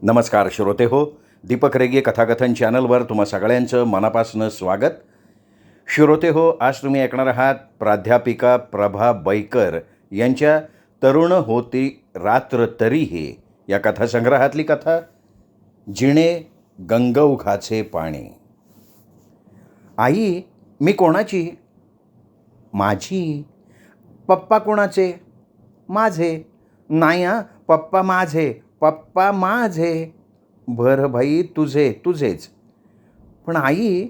नमस्कार श्रोते हो, दीपक रेगे कथाकथन चॅनलवर तुम्हा सगळ्यांचं मनापासून स्वागत. श्रोते हो, आज तुम्ही ऐकणार आहात प्राध्यापिका प्रभा बैकर यांच्या तरुण होती रात्र तरीही या कथासंग्रहातली कथा जिणे गंगौघाचे पाणी. आई, मी कोणाची? माझी. पप्पा कोणाचे? माझे. नाही हां, पप्पा माझे, पप्पा माझे. बरं बाई, तुझेच. पण आई,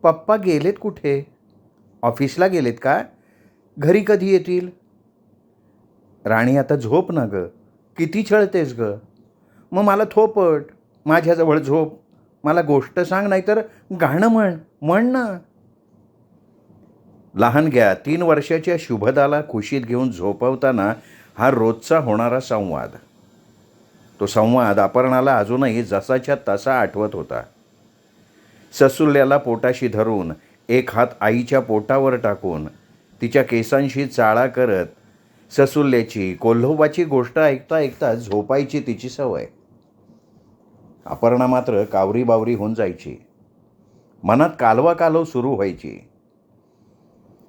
पप्पा गेलेत कुठे? ऑफिसला गेलेत का? घरी कधी येतील? राणी, आता झोप ना गं. किती छळतेस गं? मग मला थोपट, माझ्याजवळ झोप. मला गोष्ट सांग, नाहीतर गाणं म्हण ना. लहानग्या 3 वर्षाच्या शुभदाला कुशीत घेऊन झोपवताना हा रोजचा होणारा संवाद. तो संवाद अपर्णाला अजूनही जसाच्या तसा आठवत होता. ससुल्याला पोटाशी धरून, एक हात आईच्या पोटावर टाकून, तिच्या केसांशी चाळा करत ससुल्याची कोल्होबाची गोष्ट ऐकता ऐकता झोपायची तिची सवय. अपर्णा मात्र कावरी बावरी होऊन जायची. मनात कालवा सुरू व्हायची.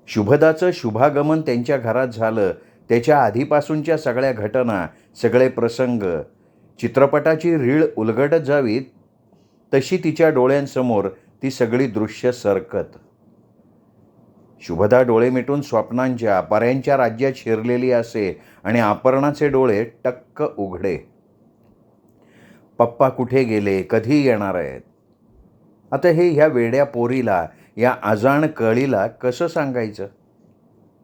शुभदाचं शुभागमन त्यांच्या घरात झालं त्याच्या आधीपासूनच्या सगळ्या घटना, सगळे प्रसंग, चित्रपटाची रीळ उलगडत जावी तशी तिच्या डोळ्यांसमोर ती सगळी दृश्य सरकत. शुभदा डोळे मिटून स्वप्नांच्या पऱ्यांच्या राज्यात शिरलेली असे आणि अपर्णाचे डोळे टक्क उघडे. पप्पा कुठे गेले, कधी येणार आहेत? आता हे ह्या वेड्या पोरीला, या अजाण कळीला कसं सांगायचं?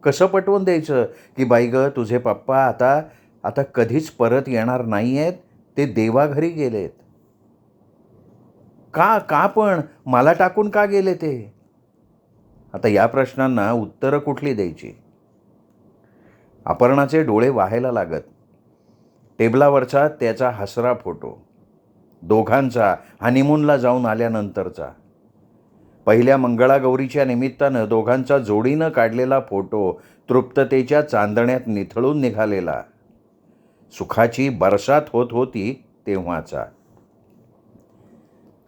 कसं पटवून द्यायचं की बाई गं, तुझे पप्पा आता कधीच परत येणार नाही आहेत, ते देवाघरी गेलेत. का पण मला टाकून का गेले ते? आता या प्रश्नांना उत्तरं कुठली द्यायची? अपर्णाचे डोळे वाहायला लागत. टेबलावरचा त्याचा हसरा फोटो, दोघांचा हनीमूनला जाऊन आल्यानंतरचा, पहिल्या मंगळागौरीच्या निमित्तानं दोघांचा जोडीनं काढलेला फोटो, तृप्ततेच्या चांदण्यात निथळून निघालेला, सुखाची बरसात होत होती तेव्हाचा.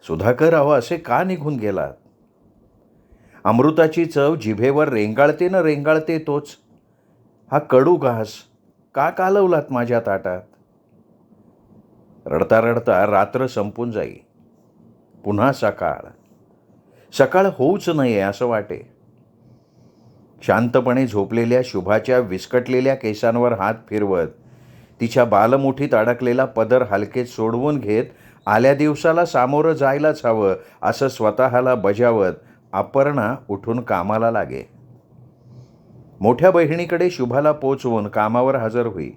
सुधाकर, अहो असे का निघून गेलात? अमृताची चव जिभेवर रेंगाळते न रेंगाळते तोच हा कडू घास का कालवलात माझ्या ताटात? रडता रडता रात्र संपून जाई. पुन्हा सकाळ होऊच नये असं वाटे. शांतपणे झोपलेल्या शुभाच्या विस्कटलेल्या केसांवर हात फिरवत, तिच्या बालमुठीत अडकलेला पदर हलके सोडवून घेत, आल्या दिवसाला सामोरं जायलाच हवं असं स्वतःला बजावत अपर्णा उठून कामाला लागे. मोठ्या बहिणीकडे शुभाला पोचवून कामावर हजर होई.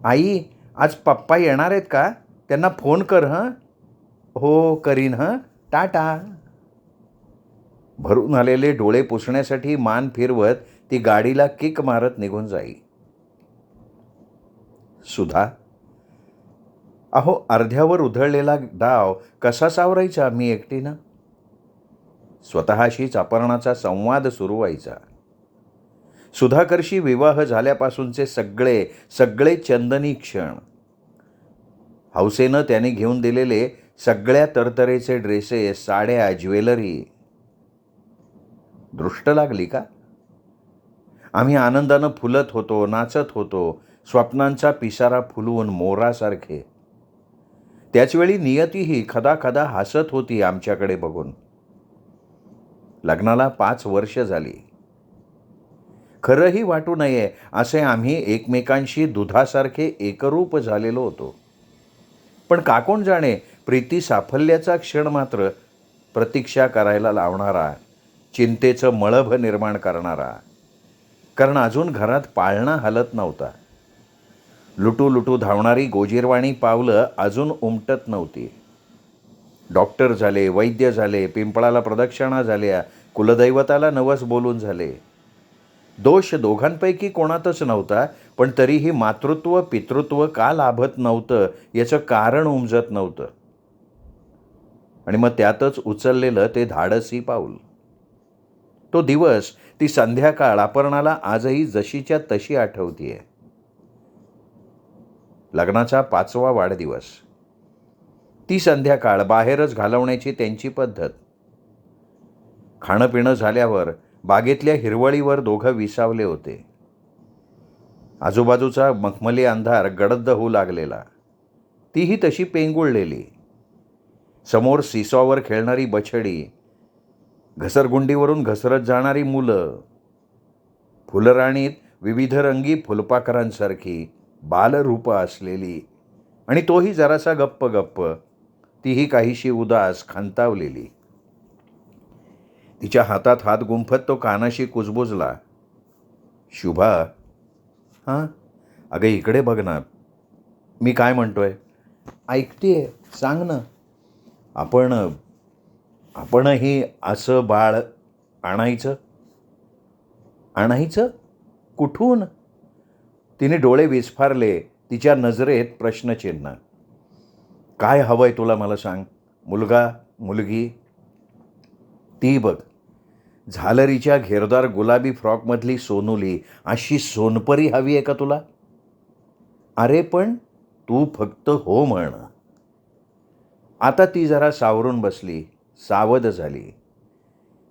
आई, आज पप्पा येणार आहेत का? त्यांना फोन कर हं. हो करीन हं, टाटा. भरून आलेले डोळे पुसण्यासाठी मान फिरवत ती गाडीला किक मारत निघून जाई. सुधा, अहो अर्ध्यावर उधळलेला डाव कसा सावरायचा मी एकटीनं? स्वतःशीच अपर्णाचा संवाद सुरू व्हायचा. सुधाकरशी विवाह झाल्यापासूनचे सगळे चंदनी क्षण, हौसेनं त्याने घेऊन दिलेले सगळ्या तरतरेचे ड्रेसेस, साड्या, ज्वेलरी. दृष्ट लागली का? आम्ही आनंदानं फुलत होतो, नाचत होतो, स्वप्नांचा पिसारा फुलवून मोरासारखे. त्याचवेळी नियतीही खदाखदा हसत होती आमच्याकडे बघून. लग्नाला 5 वर्ष झाली. खरंही वाटू नये असे आम्ही एकमेकांशी दुधासारखे एकरूप झालेलो होतो. पण का कोण जाणे, प्रीती साफल्याचा क्षण मात्र प्रतीक्षा करायला लावणारा, चिंतेचं मळभ निर्माण करणारा. कारण अजून घरात पाळणा हलत नव्हता. लुटू धावणारी गोजीरवाणी पावलं अजून उमटत नव्हती. डॉक्टर झाले, वैद्य झाले, पिंपळाला प्रदक्षिणा झाल्या, कुलदैवताला नवस बोलून झाले. दोष दोघांपैकी कोणातच नव्हता, पण तरीही मातृत्व पितृत्व का लाभत नव्हतं याचं कारण उमजत नव्हतं. आणि मग त्यातच उचललेलं ते धाडसी पाऊल. तो दिवस, ती संध्याकाळ अपर्णाला आजही जशीच्या तशी आठवतीये. लग्नाचा 5वा वाढदिवस. ती संध्याकाळ बाहेरच घालवण्याची त्यांची पद्धत. खाणंपिणं झाल्यावर बागेतल्या हिरवळीवर दोघं विसावले होते. आजूबाजूचा मखमली अंधार गडद होऊ लागलेला. तीही तशी पेंगुळलेली. समोर सीसॉवर खेळणारी बछडी, घसरगुंडीवरून घसरत जाणारी मुलं, फुलराणीत विविध रंगी फुलपाखरांसारखी बालरूपं असलेली, आणि तोही जरासा गप्प गप्प, तीही काहीशी उदास खांतावलेली. तिच्या हातात हात गुंफत तो कानाशी कुजबुजला. शुभा, हां, अगं इकडे बघ ना. मी काय म्हणतोय? ऐकतेय, सांग ना. आपणही असं बाळ आणायचं? आणायचं? कुठून? तिने डोळे विस्फारले. तिच्या नजरेत प्रश्नचिन्ह. काय हवंय तुला मला सांग. मुलगा, मुलगी? ती बघ, झालरीच्या घेरदार गुलाबी फ्रॉकमधली सोनुली, अशी सोनपरी हवी आहे का तुला? अरे पण तू फक्त हो म्हण. आता ती जरा सावरून बसली, सावध झाली.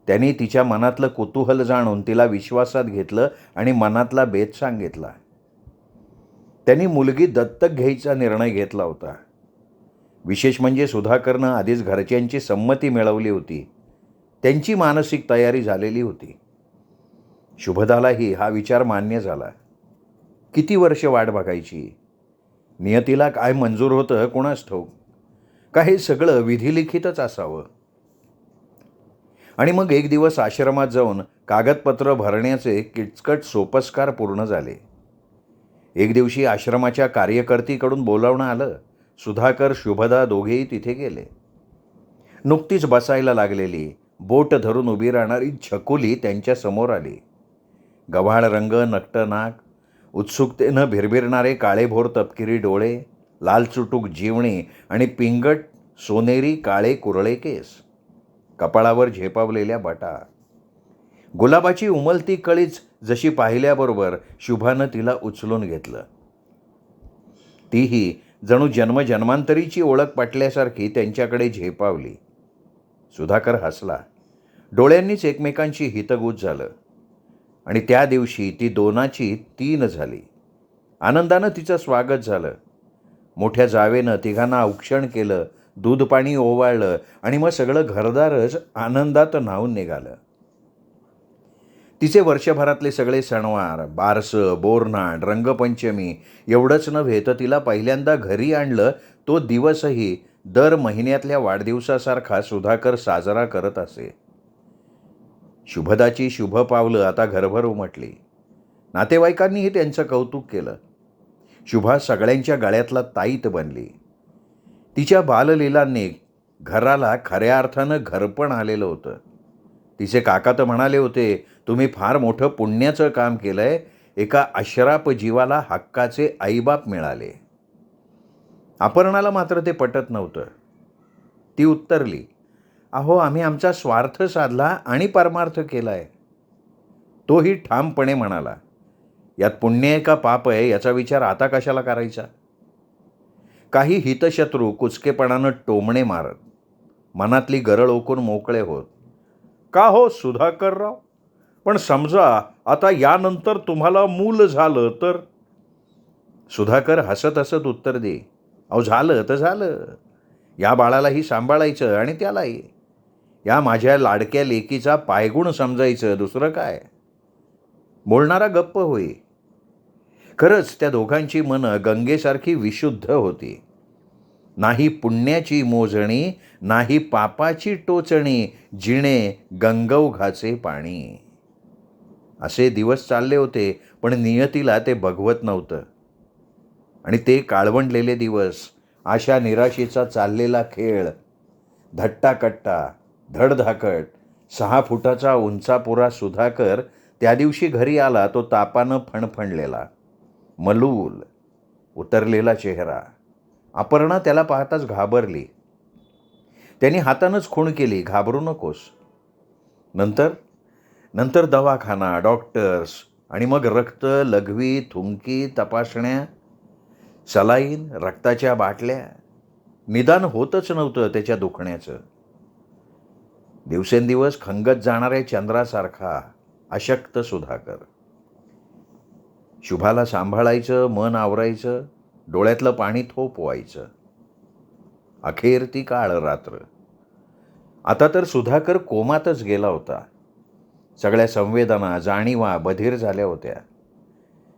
त्यांनी तिच्या मनातलं कुतूहल जाणून तिला विश्वासात घेतलं आणि मनातला बेत सांगितला. त्यांनी मुलगी दत्तक घ्यायचा निर्णय घेतला होता. विशेष म्हणजे सुधाकरनं आधीच घरच्यांची संमती मिळवली होती. त्यांची मानसिक तयारी झालेली होती. शुभदालाही हा विचार मान्य झाला. किती वर्ष वाट बघायची? नियतीला काय मंजूर होतं कोणास ठाऊक. का हे सगळं विधिलिखितच असावं? आणि मग एक दिवस आश्रमात जाऊन कागदपत्र भरण्याचे किचकट सोपस्कार पूर्ण झाले. एक दिवशी आश्रमाच्या कार्यकर्तीकडून बोलावणं आलं. सुधाकर, शुभदा दोघेही तिथे गेले. नुकतीच बसायला लागलेली, बोट धरून उभी राहणारी छकुली त्यांच्या समोर आली. गव्हाळ रंग, नक्ट नाक, उत्सुकतेनं भिरभिरणारे काळेभोर तपकिरी डोळे, लालचुटूक जीवणी आणि पिंगट सोनेरी काळे कुरळे केस, कपाळावर झेपावलेल्या बटा. गुलाबाची उमलती कळीच जशी पाहिल्याबरोबर शुभानं तिला उचलून घेतलं. तीही जणू जन्मजन्मांतरीची ओळख पटल्यासारखी त्यांच्याकडे झेपावली. सुधाकर हसला. डोळ्यांनीच एकमेकांची हितगुज झालं. आणि त्या दिवशी ती दोनाची तीन झाली. आनंदानं तिचं स्वागत झालं. मोठ्या जावेनं तिघांना औक्षण केलं, दूध पाणी ओवाळलं आणि मग सगळं घरदारच आनंदात न्हाऊन निघालं. तिचे वर्षभरातले सगळे सणवार, बारसं, बोरनाड, रंगपंचमी एवढंच नव्हे तर तिला पहिल्यांदा घरी आणलं तो दिवसही दर महिन्यातल्या वाढदिवसासारखा सुधाकर साजरा करत असे. शुभदाची शुभ पावलं आता घरभर उमटली. नातेवाईकांनीही त्यांचं कौतुक केलं. शुभा सगळ्यांच्या गळ्यातला ताईत बनली. तिच्या बाललीलांनी घराला खऱ्या अर्थानं घरपण आलेलं होतं. तिचे काका तर म्हणाले होते, तुम्ही फार मोठं पुण्याचं काम केलंय. एका अश्राप जीवाला हक्काचे आईबाप मिळाले. अपर्णाला मात्र ते पटत नव्हतं. ती उत्तरली, अहो, आम्ही आमचा स्वार्थ साधला आणि परमार्थ केलाय. तोही ठामपणे म्हणाला, यात पुण्य आहे का पाप आहे याचा विचार आता कशाला करायचा? काही हितशत्रू कुचकेपणानं टोमणे मारत, मनातली गरळ ओकून मोकळे होत. का हो सुधाकरराव, पण समजा आता यानंतर तुम्हाला मूल झालं तर? सुधाकर हसत हसत उत्तर दे, अहो झालं तर झालं. या बाळालाही सांभाळायचं आणि त्यालाही. या माझ्या लाडक्या लेकीचा पायगुण समजायचं, दुसरं काय. बोलणारा गप्प होई. खरंच त्या दोघांची मनं गंगेसारखी विशुद्ध होती. नाही पुण्याची मोजणी, नाही पापाची टोचणी, जिणे गंगौघाचे पाणी. असे दिवस चालले होते, पण नियतीला ते बघवत नव्हतं. आणि ते काळवंडलेले दिवस, आशा निराशेचा चाललेला खेळ, धट्टाकट्टा, धडधाकट. 6 फुटाचा उंचापुरा सुधाकर त्या दिवशी घरी आला तो तापानं फणफणलेला, मलूल, उतरलेला चेहरा. अपर्णा त्याला पाहताच घाबरली. त्यांनी हातानंच खूण केली, घाबरू नकोस. नंतर दवाखाना, डॉक्टर्स आणि मग रक्त, लघवी, थुंकी, तपासण्या, सलाईन, रक्ताच्या बाटल्या. निदान होतच नव्हतं त्याच्या दुखण्याचं. दिवसेंदिवस खंगत जाणाऱ्या चंद्रासारखा अशक्त सुधाकर. शुभाला सांभाळायचं, मन आवरायचं, डोळ्यातलं पाणी थोपवायचं. अखेर ती काळ रात्र. आता तर सुधाकर कोमातच गेला होता. सगळ्या संवेदना, जाणीवा बधीर झाल्या होत्या.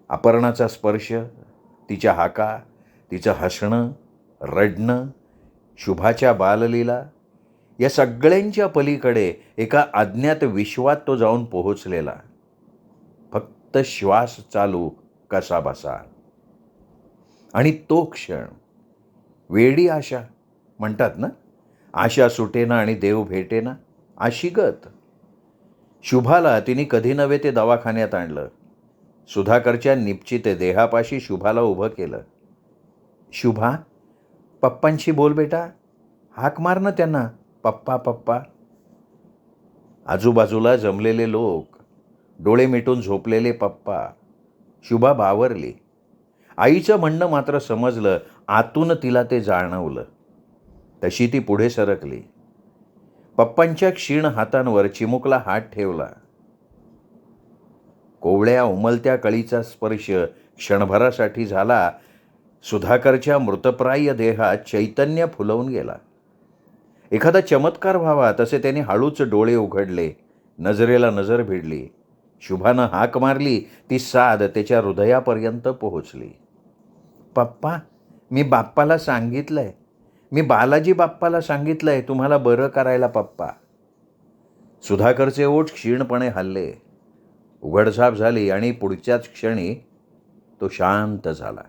अपर्णाचा स्पर्श, तिच्या हाका, तिचं हसणं, रडणं, शुभाच्या बाललीला, या सगळ्यांच्या पलीकडे एका अज्ञात विश्वात तो जाऊन पोहोचलेला. फक्त श्वास चालू कसाबसा. आणि तो क्षण, वेडी आशा म्हणतात ना, आशा सुटेना आणि देव भेटेना, अशी गत. शुभाला तिने कधी नव्हे ते दवाखान्यात आणलं. सुधाकरच्या निपचित देहापाशी शुभाला उभं केलं. शुभा, पप्पांशी बोल बेटा, हाक मार ना त्यांना, पप्पा पप्पा. आजूबाजूला जमलेले लोक, डोळे मिटून झोपलेले पप्पा. शुभा बावरली. आईचं म्हणणं मात्र समजलं, आतून तिला ते जाणवलं. तशी ती पुढे सरकली. पप्पांच्या क्षीण हातांवर चिमुकला हात ठेवला. कोवळ्या उमलत्या कळीचा स्पर्श क्षणभरासाठी झाला. सुधाकरच्या मृतप्राय देहात चैतन्य फुलवून गेला. एखादा चमत्कार व्हावा तसे त्याने हळूच डोळे उघडले. नजरेला नजर भिडली. शुभानं हाक मारली. ती साद त्याच्या हृदयापर्यंत पोहोचली. पप्पा, मी बाप्पाला सांगितलंय, मी बालाजी बाप्पाला सांगितलंय तुम्हाला बरं करायला पप्पा. सुधाकरचे ओठ क्षीणपणे हलले. उघडझाप झाली आणि पुढच्याच क्षणी तो शांत झाला.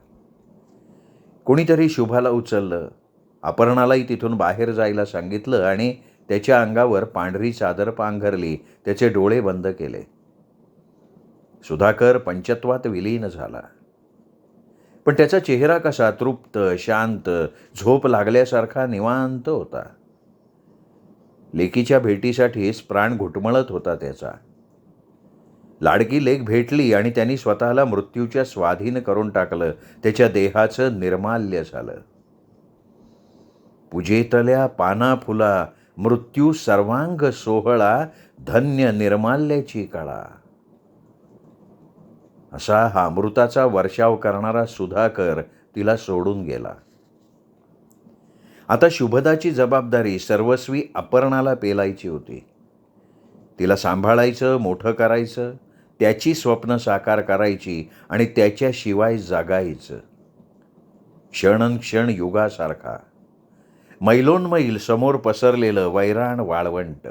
कोणीतरी शुभाला उचललं. अपर्णालाही तिथून बाहेर जायला सांगितलं आणि त्याच्या अंगावर पांढरी चादर पांघरली. त्याचे डोळे बंद केले. सुधाकर पंचत्वात विलीन झाला. पण त्याचा चेहरा कसा तृप्त, शांत, झोप लागल्यासारखा निवांत होता. लेकीच्या भेटीसाठीच प्राण घुटमळत होता त्याचा. लाडकी लेक भेटली आणि त्यांनी स्वतःला मृत्यूच्या स्वाधीन करून टाकलं. त्याच्या देहाचं निर्माल्य झालं. पूजेतल्या पाना फुला, मृत्यू सर्वांग सोहळा, धन्य निर्माल्याची कळा. असा हा अमृताचा वर्षाव करणारा सुधाकर तिला सोडून गेला. आता शुभदाची जबाबदारी सर्वस्वी अपर्णाला पेलायची होती. तिला सांभाळायचं, मोठं करायचं, त्याची स्वप्न साकार करायची आणि त्याच्याशिवाय जगायचं. क्षणोक्षण युगासारखा, मैलोनमैल समोर पसरलेलं वैराण वाळवंट.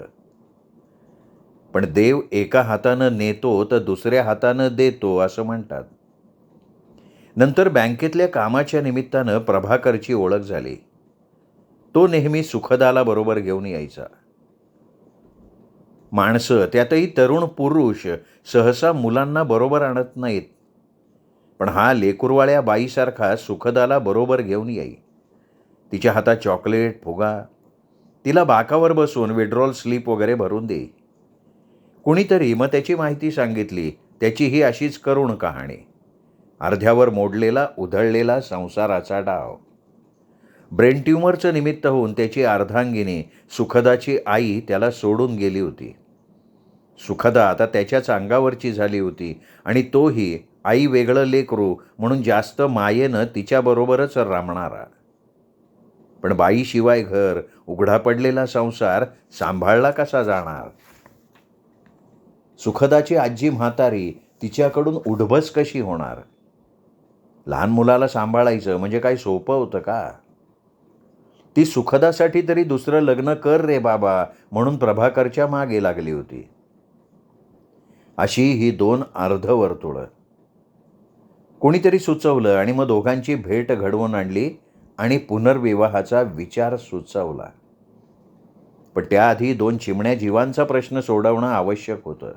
पण देव एका हातानं नेतो तर दुसऱ्या हातानं देतो असं म्हणतात. नंतर बँकेतल्या कामाच्या निमित्तानं प्रभाकरची ओळख झाली. तो नेहमी सुखदाला बरोबर घेऊन यायचा. माणसं, त्यातही तरुण पुरुष, सहसा मुलांना बरोबर आणत नाहीत. पण हा लेकुरवाळ्या बाईसारखा सुखदाला बरोबर घेऊन येई. तिच्या हातात चॉकलेट, फुगा, तिला बाकावर बसून विड्रॉल स्लिप वगैरे भरून देई. कुणीतरी मग त्याची माहिती सांगितली. त्याची ही अशीच करुण कहाणी. अर्ध्यावर मोडलेला, उधळलेला संसाराचा डाव. ब्रेन ट्यूमरचं निमित्त होऊन त्याची अर्धांगिनी, सुखदाची आई, त्याला सोडून गेली होती. सुखदा आता त्याच्याच अंगावरची झाली होती आणि तोही आई वेगळं लेकरू म्हणून जास्त मायेनं तिच्याबरोबरच रमणारा. पण बाईशिवाय घर, उघडा पडलेला संसार सांभाळला कसा जाणार? सुखदाची आजी म्हातारी, तिच्याकडून उठबस कशी होणार? लहान मुलाला सांभाळायचं म्हणजे काय सोपं होतं का? ती सुखदासाठी तरी दुसरं लग्न कर रे बाबा म्हणून प्रभाकरच्या मागे लागली होती. अशी ही दोन अर्धवर्तुळं. कोणीतरी सुचवलं आणि मग दोघांची भेट घडवून आणली आणि पुनर्विवाहाचा विचार सुचवला. पण त्याआधी दोन चिमण्या जीवांचा प्रश्न सोडवणं आवश्यक होतं.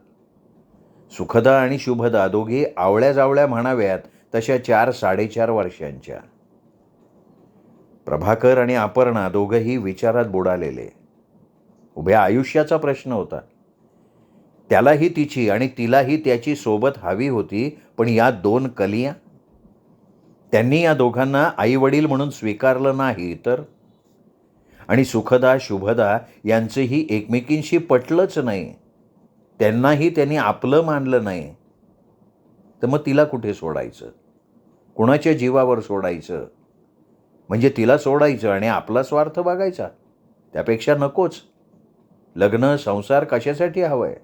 सुखदा आणि शुभदा दोघी आवळ्या जावळ्या म्हणाव्यात तशा 4-4.5 वर्षांच्या. प्रभाकर आणि अपर्णा दोघंही विचारात बुडालेले. उभ्या आयुष्याचा प्रश्न होता. त्यालाही तिची आणि तिलाही त्याची सोबत हवी होती. पण या दोन कलिया, त्यांनी या दोघांना आई वडील म्हणून स्वीकारलं नाही तर आणि सुखदा शुभदा यांचंही एकमेकींशी पटलंच नाही. त्यांनाही त्यांनी आपलं मानलं नाही. तर मग तिला कुठे सोडायचं? कुणाच्या जीवावर सोडायचं? म्हणजे तिला सोडायचं आणि आपला स्वार्थ बघायचा? त्यापेक्षा नकोच. लग्न संसार कशासाठी हवंय?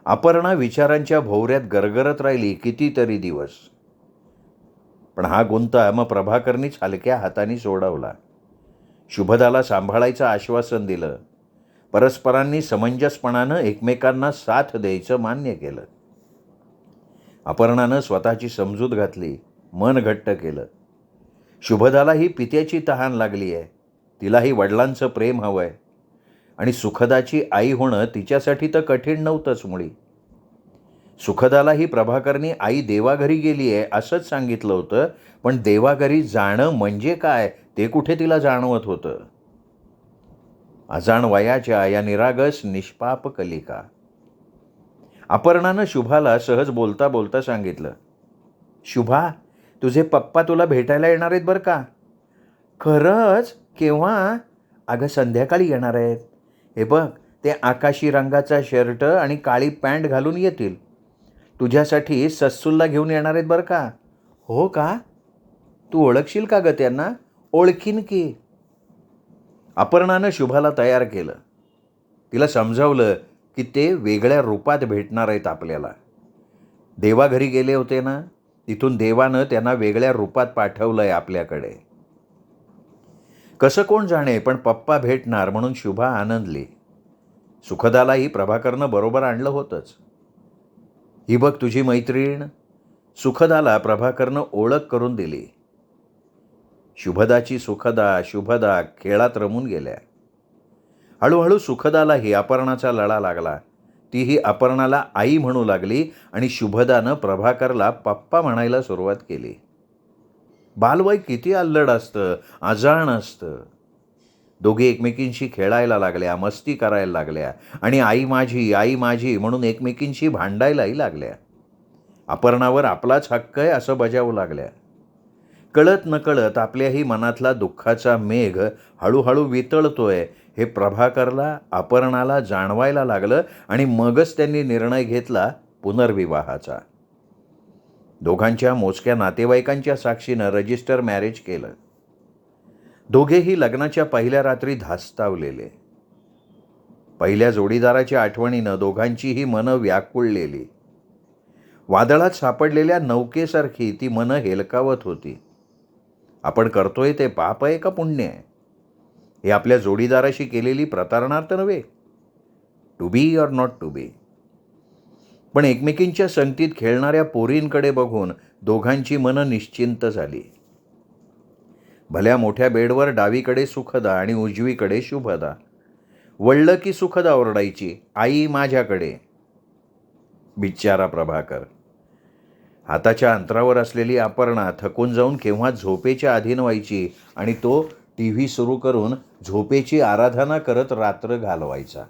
अपर्णा विचारांच्या भोवऱ्यात गरगरत राहिली कितीतरी दिवस. पण हा गुंता मग प्रभाकरनीच हलक्या हाताने सोडवला. शुभदाला सांभाळायचं आश्वासन दिलं. परस्परांनी समंजसपणानं एकमेकांना साथ द्यायचं मान्य केलं. अपर्णानं स्वतःची समजूत घातली, मन घट्ट केलं. शुभदालाही पित्याची तहान लागली आहे. तिलाही वडिलांचं प्रेम हवं आहे. आणि सुखदाची आई होणं तिच्यासाठी तर कठीण नव्हतंच मुळी. सुखदालाही प्रभाकरनी आई देवाघरी गेली आहे असंच सांगितलं होतं. पण देवाघरी जाणं म्हणजे काय ते कुठे तिला जाणवत होतं. अजाण वयाच्या या निरागस निष्पाप कलिका. अपर्णानं शुभाला सहज बोलता बोलता सांगितलं, शुभा, तुझे पप्पा तुला भेटायला येणार आहेत बरं का. खरंच? केव्हा? अगं संध्याकाळी येणार आहेत. हे बघ, ते आकाशी रंगाचा शर्ट आणि काळी पॅन्ट घालून येतील. तुझ्यासाठी सस्सूलला घेऊन येणार आहेत बरं का. हो का? तू ओळखशील का गं त्यांना? ओळखीन की. अपर्णानं शुभाला तयार केलं. तिला समजावलं की ते वेगळ्या रूपात भेटणार आहेत आपल्याला. देवाघरी गेले होते ना, तिथून देवानं त्यांना वेगळ्या रूपात पाठवलं आहे आपल्याकडे. कसं कोण जाणे, पण पप्पा भेटणार म्हणून शुभा आनंदली. सुखदालाही प्रभाकरनं बरोबर आणलं होतंच. ही बघ तुझी मैत्रीण. सुखदाला प्रभाकरनं ओळख करून दिली. शुभदाची सुखदा शुभदा खेळात रमून गेल्या. हळूहळू सुखदालाही अपर्णाचा लळा लागला. तीही अपर्णाला आई म्हणू लागली आणि शुभदानं प्रभाकरला पप्पा म्हणायला सुरुवात केली. बालवय किती अल्लड असतं, अजाण असतं. दोघे एकमेकींशी खेळायला लागल्या, मस्ती करायला लागल्या आणि आई माझी म्हणून एकमेकींशी भांडायलाही लागल्या. अपर्णावर आपलाच हक्क आहे असं बजावू लागल्या. कळत नकळत आपल्याही मनातला दुःखाचा मेघ हळूहळू वितळतोय हे प्रभाकरला अपर्णाला जाणवायला लागलं आणि मगच त्यांनी निर्णय घेतला पुनर्विवाहाचा. दोघांच्या मोजक्या नातेवाईकांच्या साक्षीनं रजिस्टर मॅरेज केलं. दोघेही लग्नाच्या पहिल्या रात्री धास्तावलेले. पहिल्या जोडीदाराच्या आठवणीनं दोघांचीही मनं व्याकुळलेली. वादळात सापडलेल्या नौकेसारखी ती मनं हेलकावत होती. आपण करतोय ते पाप आहे का पुण्य आहे? हे आपल्या जोडीदाराशी केलेली प्रतारणा तर नव्हे. To be or not to be. पण एकमेकींच्या संगतीत खेळणाऱ्या पोरींकडे बघून दोघांची मनं निश्चिंत झाली. भल्या मोठ्या बेडवर डावीकडे सुखदा आणि उजवीकडे शुभदा. वळलं की सुखदा ओरडायची, आई माझ्याकडे. बिचारा प्रभाकर. हाताच्या अंतरावर असलेली अपर्णा थकून जाऊन केव्हा झोपेच्या अधीन व्हायची आणि तो TV सुरू करून झोपेची आराधना करत रात्र घालवायचा.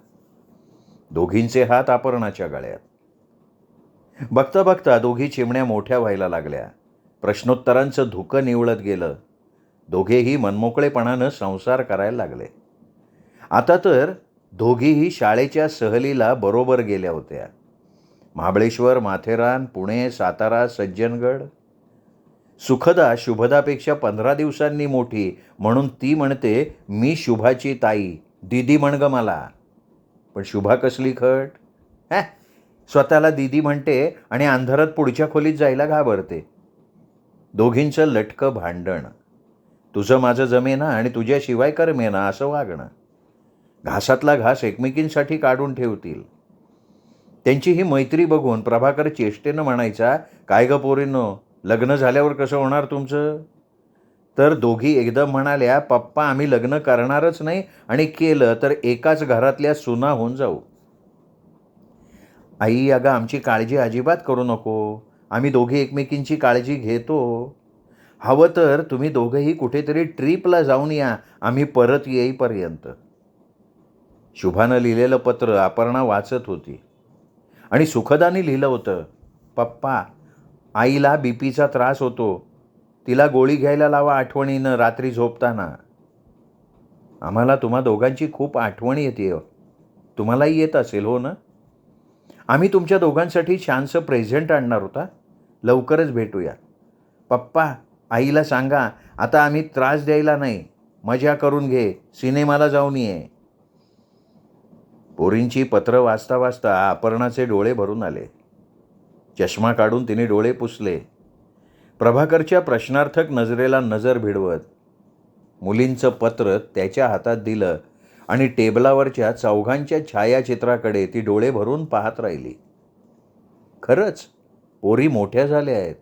दोघींचे हात अपर्णाच्या गळ्यात. बघता बघता दोघी चिमण्या मोठ्या व्हायला लागल्या. प्रश्नोत्तरांचं धुकं निवळत गेलं. दोघेही मनमोकळेपणानं संसार करायला लागले. आता तर दोघीही शाळेच्या सहलीला बरोबर गेल्या होत्या. महाबळेश्वर, माथेरान, पुणे, सातारा, सज्जनगड. सुखदा शुभदापेक्षा 15 दिवसांनी मोठी म्हणून ती म्हणते, मी शुभाची ताई, दीदी म्हण ग मला. पण शुभा कसली खट. स्वतःला दीदी म्हणते आणि अंधारात पुढच्या खोलीत जायला घाबरते. दोघींचं लटकं भांडण. तुझं माझं जमेना आणि तुझ्याशिवाय करमेना असं वागणं. घासातला घास एकमेकींसाठी काढून ठेवतील. त्यांची ही मैत्री बघून प्रभाकर चेष्टेनं म्हणायचा, काय ग पोरींनो, लग्न झाल्यावर कसं होणार तुमचं? तर दोघी एकदम म्हणाल्या, पप्पा आम्ही लग्न करणारच नाही आणि केलं तर एकाच घरातल्या सुना होऊन जाऊ. आई अगं आमची काळजी अजिबात करू नको. आम्ही दोघी एकमेकींची काळजी घेतो. हवं तर तुम्ही दोघंही कुठेतरी ट्रीपला जाऊन या आम्ही परत येईपर्यंत. शुभानं लिहिलेलं पत्र अपर्णा वाचत होती आणि सुखदाने लिहिलं होतं, पप्पा आईला बीपीचा त्रास होतो. तिला गोळी घ्यायला लावा आठवणीनं रात्री झोपताना. आम्हाला तुम्हा दोघांची खूप आठवण येते हो. तुम्हालाही येत असेल हो ना? आम्ही तुमच्या दोघांसाठी छानसं प्रेझेंट आणणार होता. लवकरच भेटूया. पप्पा, आईला सांगा आता आम्ही त्रास द्यायला नाही. मजा करून घे. सिनेमाला जाऊन ये. पोरींची पत्र वाचता वाचता अपर्णाचे डोळे भरून आले. चष्मा काढून तिने डोळे पुसले. प्रभाकरच्या प्रश्नार्थक नजरेला नजर भिडवत मुलींचं पत्र त्याच्या हातात दिलं आणि टेबलावरच्या चौघांच्या छायाचित्राकडे ती डोळे भरून पाहत राहिली. खरंच पोरी मोठ्या झाल्या आहेत.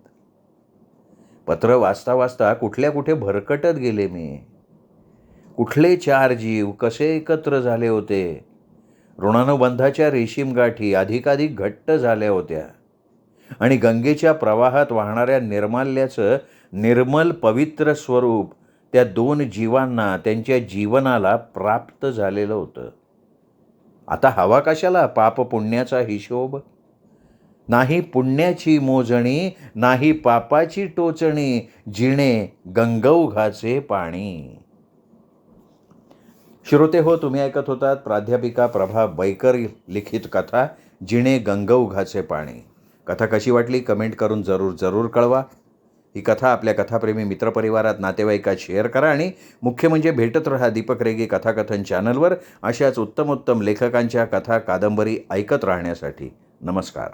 पत्र वाचता वाचता कुठल्या कुठे भरकटत गेले मी. कुठले चार जीव कसे एकत्र झाले होते. ऋणानुबंधाच्या रेशीम गाठी अधिकाधिक घट्ट झाल्या होत्या आणि गंगेच्या प्रवाहात वाहणाऱ्या निर्माल्याचं निर्मल पवित्र स्वरूप त्या दोन जीवांना त्यांच्या जीवनाला प्राप्त झालेलं होतं. आता हवा कशाला पाप पुण्याचा हिशोब. नाही पुण्याची मोजणी, नाही पापाची टोचणी, जिणे गंगौघाचे पाणी. श्रोते हो, तुम्ही ऐकत होतात प्राध्यापिका प्रभा बैकर लिखित कथा जिणे गंगौघाचे पाणी. कथा कशी वाटली कमेंट करून जरूर कळवा. ही कथा आपल्या कथाप्रेमी मित्रपरिवारात नातेवाईकात शेअर करा आणि मुख्य म्हणजे भेटत रहा दीपक रेगे कथाकथन चॅनलवर अशाच उत्तम लेखकांच्या कथा कादंबरी ऐकत राहण्यासाठी. नमस्कार.